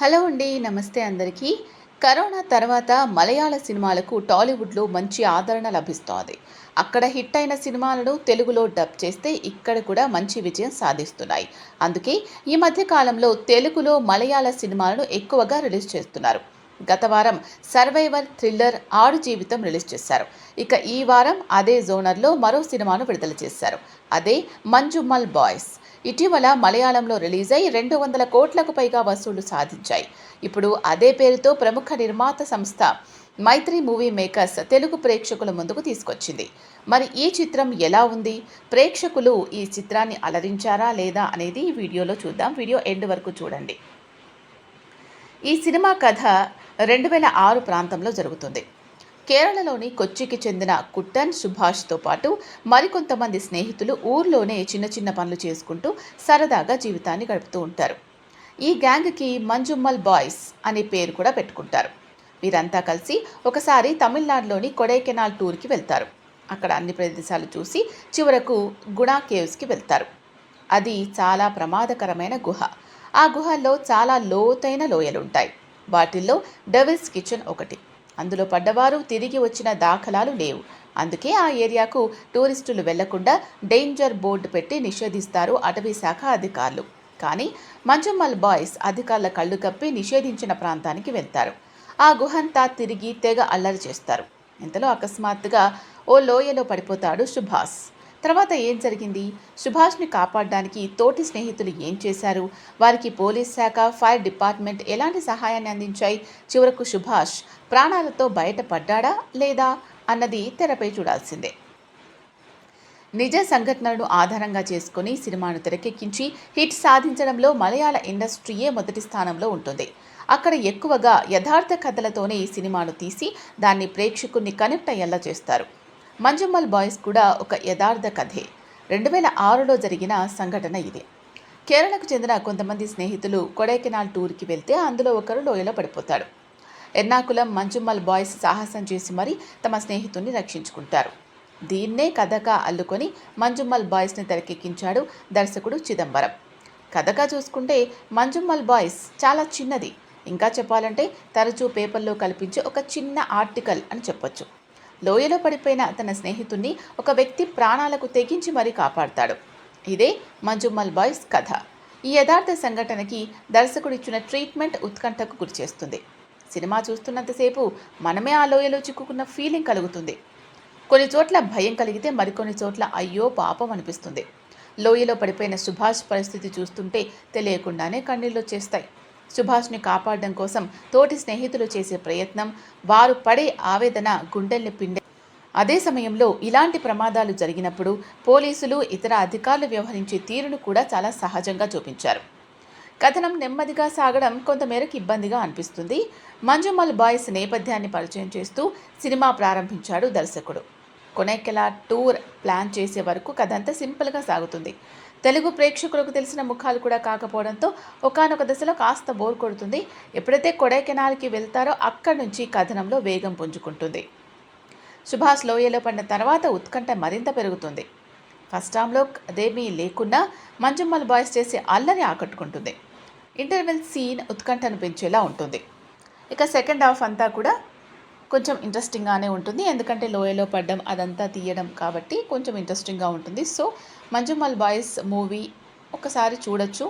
Hello అండి. నమస్తే అందరికీ. కరోనా తర్వాత మలయాళ సినిమాలకు టాలీవుడ్‌లో మంచి ఆదరణ లభిస్తోంది. అక్కడ హిట్ అయిన సినిమాలను తెలుగులో డబ్ చేస్తే ఇక్కడ కూడా మంచి విజయం సాధిస్తున్నాయి. అందుకే ఈ మధ్య కాలంలో తెలుగులో మలయాళ సినిమాలను ఎక్కువగా రిలీజ్ చేస్తున్నారు. గత వారం సర్వైవల్ థ్రిల్లర్ 'ఆడు జీవితం' రిలీజ్ చేశారు. ఇక ఈ వారం అదే జోనర్‌లో మరో సినిమాను విడుదల చేశారు. అదే 'మంజుమ్మల్ బాయ్స్'. ఇటీవల మలయాళంలో రిలీజ్ అయి 200 కోట్లకు పైగా వసూళ్లు సాధించాయి. ఇప్పుడు అదే పేరుతో ప్రముఖ నిర్మాత సంస్థ మైత్రి మూవీ మేకర్స్ తెలుగు ప్రేక్షకుల ముందుకు తీసుకొచ్చింది. మరి ఈ చిత్రం ఎలా ఉంది? ప్రేక్షకులు ఈ చిత్రాన్ని అలరించారా లేదా అనేది ఈ వీడియోలో చూద్దాం. వీడియో ఎండ్ వరకు చూడండి. ఈ సినిమా కథ 2006 ప్రాంతంలో జరుగుతుంది. కేరళలోని కొచ్చికి చెందిన కుట్టన్ సుభాష్తో పాటు మరికొంతమంది స్నేహితులు ఊర్లోనే చిన్న చిన్న పనులు చేసుకుంటూ సరదాగా జీవితాన్ని గడుపుతూ ఉంటారు. ఈ గ్యాంగ్కి మంజుమ్మల్ బాయ్స్ అనే పేరు కూడా పెట్టుకుంటారు. వీరంతా కలిసి ఒకసారి తమిళనాడులోని కొడైకెనాల్ టూర్కి వెళ్తారు. అక్కడ అన్ని ప్రదేశాలు చూసి చివరకు గుణా కేవ్స్కి వెళ్తారు. అది చాలా ప్రమాదకరమైన గుహ. ఆ గుహల్లో చాలా లోతైన లోయలుంటాయి. వాటిల్లో డెవిల్స్ కిచెన్ ఒకటి. అందులో పడ్డవారు తిరిగి వచ్చిన దాఖలాలు లేవు. అందుకే ఆ ఏరియాకు టూరిస్టులు వెళ్లకుండా డేంజర్ బోర్డు పెట్టి నిషేధిస్తారు అటవీ శాఖ అధికారులు. కానీ మంజుమ్మల్ బాయ్స్ అధికారుల కళ్ళు కప్పి నిషేధించిన ప్రాంతానికి వెళ్తారు. ఆ గుహంతా తిరిగి తెగ అల్లరి చేస్తారు. ఇంతలో అకస్మాత్తుగా ఓ లోయలో పడిపోతాడు సుభాష్. తర్వాత ఏం జరిగింది? సుభాష్ని కాపాడడానికి తోటి స్నేహితులు ఏం చేశారు? వారికి పోలీస్ శాఖ, ఫైర్ డిపార్ట్మెంట్ ఎలాంటి సహాయాన్ని అందించాయి? చివరకు సుభాష్ ప్రాణాలతో బయటపడ్డాడా లేదా అన్నది తెరపై చూడాల్సిందే. నిజ సంఘటనలను ఆధారంగా చేసుకుని సినిమాను తెరకెక్కించి హిట్ సాధించడంలో మలయాళ ఇండస్ట్రీయే మొదటి స్థానంలో ఉంటుంది. అక్కడ ఎక్కువగా యథార్థ కథలతోనే ఈ సినిమాను తీసి దాన్ని ప్రేక్షకుల్ని కనెక్ట్ అయ్యేలా చేస్తారు. మంజుమ్మల్ బాయ్స్ కూడా ఒక యథార్థ కథే. 2006లో జరిగిన సంఘటన ఇది. కేరళకు చెందిన కొంతమంది స్నేహితులు కొడైకెనాల్ టూర్కి వెళ్తే అందులో ఒకరు లోయలో పడిపోతాడు. ఎర్నాకులం మంజుమ్మల్ బాయ్స్ సాహసం చేసి మరీ తమ స్నేహితుడిని రక్షించుకుంటారు. దీన్నే కథగా అల్లుకొని మంజుమ్మల్ బాయ్స్ని తెరకెక్కించాడు దర్శకుడు చిదంబరం. కథగా చూసుకుంటే మంజుమ్మల్ బాయ్స్ చాలా చిన్నది. ఇంకా చెప్పాలంటే తరచూ పేపర్లో కల్పించే ఒక చిన్న ఆర్టికల్ అని చెప్పొచ్చు. లోయలో పడిపోయిన తన స్నేహితుణ్ణి ఒక వ్యక్తి ప్రాణాలకు తెగించి మరీ కాపాడతాడు. ఇదే మంజుమ్మల్ బాయ్స్ కథ. ఈ యథార్థ సంఘటనకి దర్శకుడిచ్చిన ట్రీట్మెంట్ ఉత్కంఠకు గురిచేస్తుంది. సినిమా చూస్తున్నంతసేపు మనమే ఆ లోయలో చిక్కుకున్న ఫీలింగ్ కలుగుతుంది. కొన్ని చోట్ల భయం కలిగితే మరికొన్ని చోట్ల అయ్యో పాపం అనిపిస్తుంది. లోయలో పడిపోయిన సుభాష్ పరిస్థితి చూస్తుంటే తెలియకుండానే కన్నీళ్ళు వచ్చేస్తాయి. సుభాష్ని కాపాడడం కోసం తోటి స్నేహితులు చేసే ప్రయత్నం, వారు పడే ఆవేదన గుండెల్ని పిండే. అదే సమయంలో ఇలాంటి ప్రమాదాలు జరిగినప్పుడు పోలీసులు, ఇతర అధికారులు వ్యవహరించే తీరును కూడా చాలా సహజంగా చూపించారు. కథనం నెమ్మదిగా సాగడం కొంతమేరకు ఇబ్బందిగా అనిపిస్తుంది. మంజుమ్మల్ బాయ్స్ నేపథ్యాన్ని పరిచయం చేస్తూ సినిమా ప్రారంభించాడు దర్శకుడు. కొడైకెనాల్ టూర్ ప్లాన్ చేసే వరకు కథంతా సింపుల్గా సాగుతుంది. తెలుగు ప్రేక్షకులకు తెలిసిన ముఖాలు కూడా కాకపోవడంతో ఒకానొక దశలో కాస్త బోర్ కొడుతుంది. ఎప్పుడైతే కొడైకెనాల్కి వెళ్తారో అక్కడి నుంచి కథనంలో వేగం పుంజుకుంటుంది. సుభాష్ లోయలో పడిన తర్వాత ఉత్కంఠ మరింత పెరుగుతుంది. ఫస్ట్ హాఫ్లో అదేమీ లేకున్నా మంజుమ్మల్ బాయ్స్ చేసే అల్లరి ఆకట్టుకుంటుంది. ఇంటర్వెల్ సీన్ ఉత్కంఠను పెంచేలా ఉంటుంది. ఇక సెకండ్ హాఫ్ అంతా కూడా కొంచెం ఇంట్రెస్టింగ్గానే ఉంటుంది. ఎందుకంటే లోయలో పడ్డం అదంతా తీయడం కాబట్టి కొంచెం ఇంట్రెస్టింగ్గా ఉంటుంది. సో మంజుమ్మల్ బాయ్స్ మూవీ ఒకసారి చూడొచ్చు.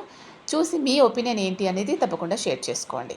చూసి మీ ఒపీనియన్ ఏంటి అనేది తప్పకుండా షేర్ చేసుకోండి.